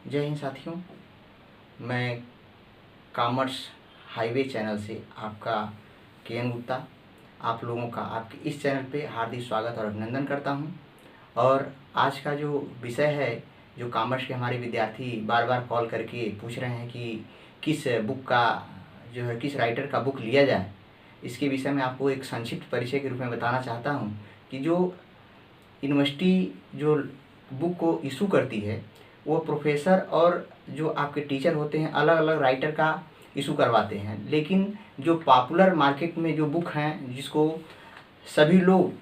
जय हिंद साथियों, मैं कॉमर्स हाईवे चैनल से आपका के.एन. गुप्ता आप लोगों का आपके इस चैनल पे हार्दिक स्वागत और अभिनंदन करता हूं। और आज का जो विषय है, जो कॉमर्स के हमारे विद्यार्थी बार बार कॉल करके पूछ रहे हैं कि किस बुक का जो है, किस राइटर का बुक लिया जाए, इसके विषय में आपको एक संक्षिप्त परिचय के रूप में बताना चाहता हूं कि जो यूनिवर्सिटी जो बुक को इशू करती है, वो प्रोफेसर और जो आपके टीचर होते हैं अलग अलग राइटर का इशू करवाते हैं। लेकिन जो पॉपुलर मार्केट में जो बुक हैं, जिसको सभी लोग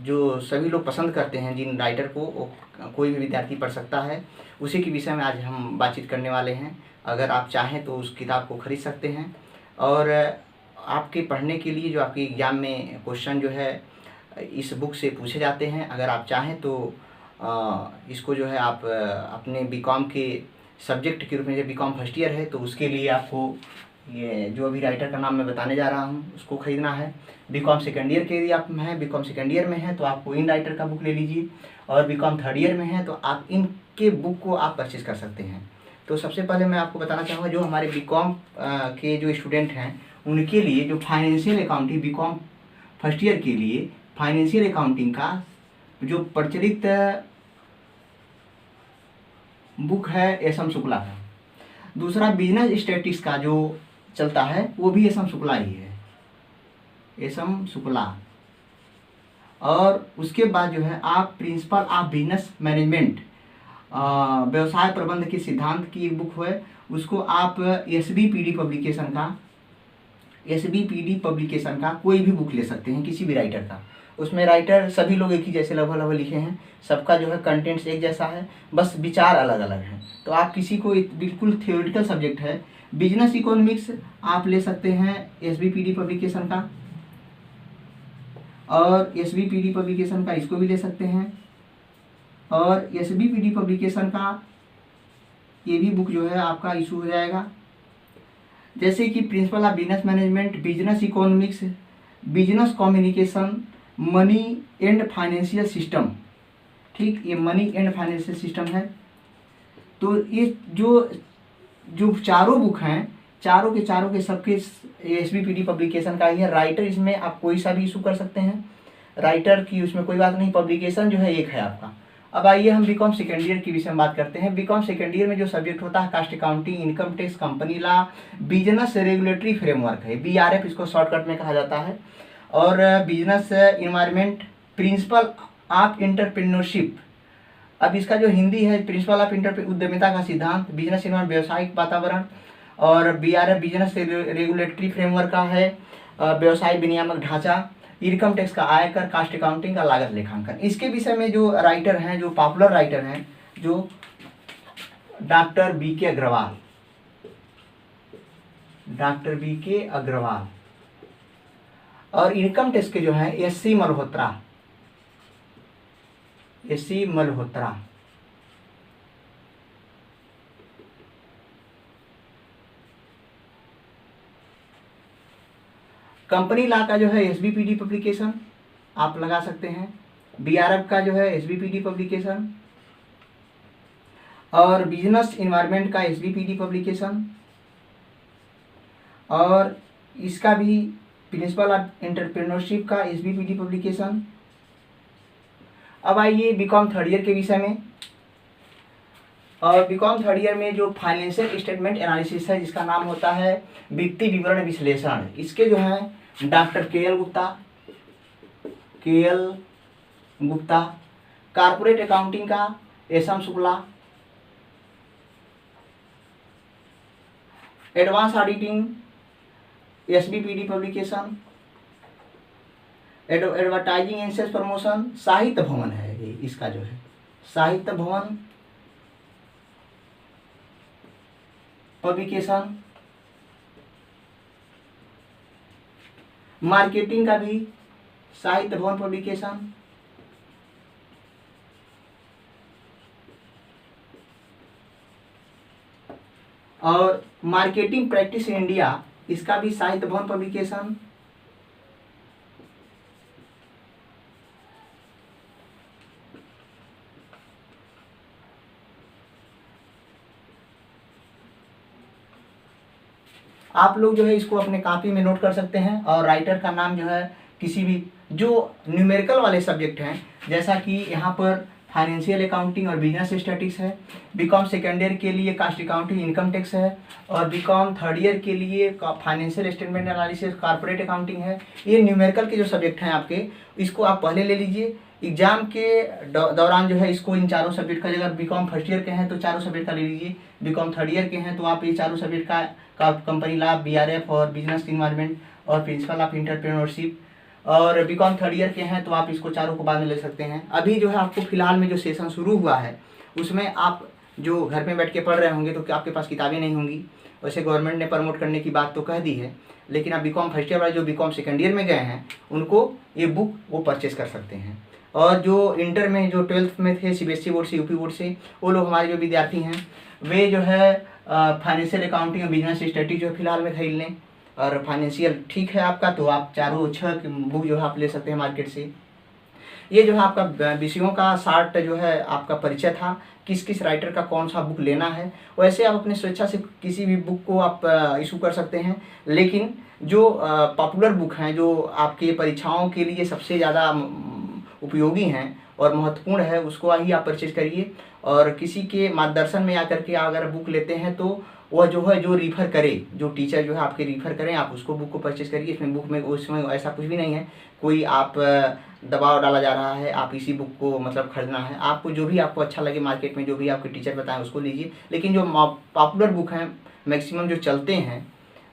जो सभी लोग पसंद करते हैं, जिन राइटर को कोई भी विद्यार्थी पढ़ सकता है, उसी के विषय में आज हम बातचीत करने वाले हैं। अगर आप चाहें तो उस किताब को खरीद सकते हैं। और आपके पढ़ने के लिए जो आपके एग्ज़ाम में क्वेश्चन जो है इस बुक से पूछे जाते हैं। अगर आप चाहें तो इसको जो है आप अपने बीकॉम के सब्जेक्ट के रूप में, जब बीकॉम फर्स्ट ईयर है तो उसके लिए आपको ये जो अभी राइटर का नाम मैं बताने जा रहा हूँ उसको ख़रीदना है। बीकॉम सेकेंड ईयर के यदि आप हैं, बीकॉम सेकेंड ईयर में हैं तो आपको इन राइटर का बुक ले लीजिए। और बीकॉम थर्ड ईयर में हैं तो आप इनके बुक को आप परचेज़ कर सकते हैं। तो सबसे पहले मैं आपको बताना चाहूँगा, जो हमारे बीकॉम के जो स्टूडेंट हैं उनके लिए जो financial accounting BCom first year के लिए फाइनेंशियल अकाउंटिंग का जो प्रचलित बुक है एस.एम. शुक्ला का। दूसरा बिजनेस स्टैटिस्टिक्स का जो चलता है वो भी एस.एम. शुक्ला ही है, एस.एम. शुक्ला। और उसके बाद जो है आप प्रिंसिपल ऑफ बिजनेस मैनेजमेंट व्यवसाय प्रबंध के सिद्धांत की एक बुक है, उसको आप एस.बी.पी.डी. पब्लिकेशन का कोई भी बुक ले सकते हैं, किसी भी राइटर का। उसमें राइटर सभी लोग एक ही जैसे लगभग लिखे हैं, सबका जो है कंटेंट्स एक जैसा है, बस विचार अलग अलग हैं। तो आप किसी को बिल्कुल थियोरेटिकल सब्जेक्ट है बिजनेस इकोनॉमिक्स, आप ले सकते हैं एस.बी.पी.डी. पब्लिकेशन का। और एस.बी.पी.डी. पब्लिकेशन का इसको भी ले सकते हैं। और एस.बी.पी.डी. पब्लिकेशन का ये भी बुक जो है आपका इशू हो जाएगा, जैसे कि principle of business management, business economics, business communication, money and financial system. ठीक, ये मनी एंड फाइनेंशियल सिस्टम है। तो ये जो चारों बुक हैं, चारों के सबके एस.बी.पी.डी. पब्लिकेशन का ही है। राइटर इसमें आप कोई सा भी इशू कर सकते हैं, राइटर की उसमें कोई बात नहीं, पब्लिकेशन जो है एक है आपका। अब आइए हम बीकॉम सेकेंड ईयर के विषय में बात करते हैं। बीकॉम सेकेंड ईयर में जो सब्जेक्ट होता है cost accounting, income tax, company law, business regulatory framework है, BRF इसको शॉर्टकट में कहा जाता है। और business environment, principle of entrepreneurship. अब इसका जो हिंदी है प्रिंसिपल ऑफ उद्यमिता का सिद्धांत, बिजनेस इन्वायरमेंट व्यवसायिक वातावरण। और BRF बिजनेस रेगुलेटरी फ्रेमवर्क का है व्यवसाय विनियामक ढांचा। इनकम टैक्स का आयकर, कास्ट अकाउंटिंग का लागत लेखांकन। इसके विषय में जो राइटर हैं, जो पॉपुलर राइटर हैं, जो doctor B.K. Agarwal, doctor B.K. Agarwal. और इनकम टैक्स के जो हैं S.C. Malhotra, S.C. Malhotra. Company law का जो है एस.बी.पी.डी. पब्लिकेशन आप लगा सकते हैं। BRF का जो है एस.बी.पी.डी. पब्लिकेशन। और बिजनेस इन्वायरमेंट का एस.बी.पी.डी. पब्लिकेशन। और इसका भी प्रिंसिपल ऑफ एंटरप्रेन्योरशिप का एस.बी.पी.डी. पब्लिकेशन। अब आइए बीकॉम थर्ड ईयर के विषय में। और बीकॉम थर्ड ईयर में जो फाइनेंशियल स्टेटमेंट एनालिसिस है, जिसका नाम होता है वित्तीय विवरण विश्लेषण, इसके जो है doctor K L. Gupta. Corporate accounting का S M. Shukla. Advance auditing S B P D. Publication. Advertising and sales promotion, Sahitya Bhawan है ये, इसका जो है साहित्य भवन पब्लिकेशन। मार्केटिंग का भी साहित्य भवन पब्लिकेशन। और मार्केटिंग प्रैक्टिस इन इंडिया, इसका भी साहित्य भवन पब्लिकेशन। आप लोग जो है इसको अपने कॉपी में नोट कर सकते हैं। और राइटर का नाम जो है किसी भी जो न्यूमेरिकल वाले सब्जेक्ट हैं, जैसा कि यहाँ पर फाइनेंशियल अकाउंटिंग और बिजनेस स्टैटिस्टिक्स है, बीकॉम सेकेंड ईयर के लिए कास्ट अकाउंटिंग इनकम टैक्स है, और बीकॉम थर्ड ईयर के लिए financial statement analysis corporate accounting है। ये न्यूमेरिकल के जो सब्जेक्ट हैं आपके, इसको आप पहले ले लीजिए। एग्जाम के दौरान जो है इसको इन चारों सब्जेक्ट का, अगर बीकॉम फर्स्ट ईयर के हैं तो चारों सब्जेक्ट का ले लीजिए, बीकॉम थर्ड ईयर के हैं तो आप ये चारों सब्जेक्ट का कंपनी लॉ, बीआरएफ और बिजनेस इन्वायरमेंट और प्रिंसिपल ऑफ एंटरप्रेन्योरशिप, और बीकॉम थर्ड ईयर के हैं तो आप इसको चारों को बाद में ले सकते हैं। अभी जो है आपको फिलहाल में जो सेशन शुरू हुआ है उसमें आप जो घर में बैठ के पढ़ रहे होंगे तो आपके पास किताबें नहीं होंगी। वैसे गवर्नमेंट ने प्रमोट करने की बात तो कह दी है, लेकिन आप बीकॉम फर्स्ट ईयर वाले जो बीकॉम सेकेंड ईयर में गए हैं उनको ये बुक वो परचेस कर सकते हैं। और जो इंटर में जो 12th में थे सीबीएसई बोर्ड से, यूपी बोर्ड से, वो लोग हमारे जो विद्यार्थी हैं वे जो है फाइनेंशियल अकाउंटिंग और बिजनेस स्टडी जो फिलहाल में खरीद लें। और फाइनेंशियल ठीक है आपका तो आप चारों 6 बुक जो है आप ले सकते हैं मार्केट से। ये जो है आपका विषयों का शार्ट जो है आपका परिचय था, किस किस राइटर का कौन सा बुक लेना है। वैसे आप अपनी स्वेच्छा से किसी भी बुक को आप इशू कर सकते हैं, लेकिन जो पॉपुलर बुक हैं जो आपके परीक्षाओं के लिए सबसे ज़्यादा उपयोगी हैं और महत्वपूर्ण है उसको ही आप परचेज करिए। और किसी के मार्गदर्शन में आकर के अगर बुक लेते हैं तो वह जो है जो रिफ़र करे, जो टीचर जो है आपके रिफ़र करें, आप उसको बुक को परचेज करिए। इसमें बुक में उसमें ऐसा कुछ भी नहीं है कोई आप दबाव डाला जा रहा है आप इसी बुक को मतलब खरीदना है। आपको जो भी आपको अच्छा लगे मार्केट में जो भी आपके टीचर बताएं उसको लीजिए, लेकिन जो पॉपुलर बुक हैं मैक्सिमम जो चलते हैं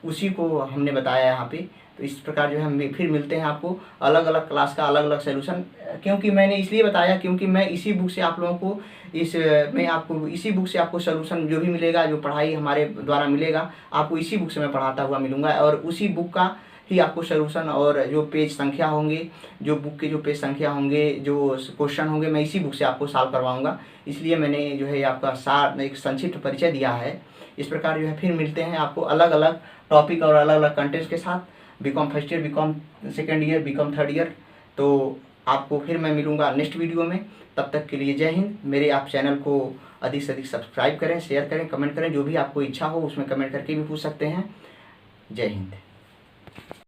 उसी को हमने बताया यहाँ पे। तो इस प्रकार जो है हम फिर मिलते हैं आपको अलग अलग क्लास का अलग अलग सोल्यूशन, क्योंकि मैंने इसलिए बताया क्योंकि मैं इसी बुक से आप लोगों को इसी बुक से आपको सोल्यूशन जो भी मिलेगा, जो पढ़ाई हमारे द्वारा मिलेगा आपको इसी बुक से मैं पढ़ाता हुआ मिलूंगा। और उसी बुक का ही आपको सोल्यूशन और जो पेज संख्या होंगे, जो बुक के जो पेज संख्या होंगे, जो क्वेश्चन होंगे, मैं इसी बुक से आपको सॉल्व करवाऊंगा। इसलिए मैंने जो है आपका एक संक्षिप्त परिचय दिया है। इस प्रकार जो है फिर मिलते हैं आपको अलग अलग टॉपिक और अलग अलग कंटेंट्स के साथ, BCom first year, BCom second year, BCom third year. तो आपको फिर मैं मिलूंगा नेक्स्ट वीडियो में। तब तक के लिए जय हिंद। मेरे आप चैनल को अधिक से अधिक सब्सक्राइब करें, शेयर करें, कमेंट करें, जो भी आपको इच्छा हो उसमें कमेंट करके भी पूछ सकते हैं। जय हिंद।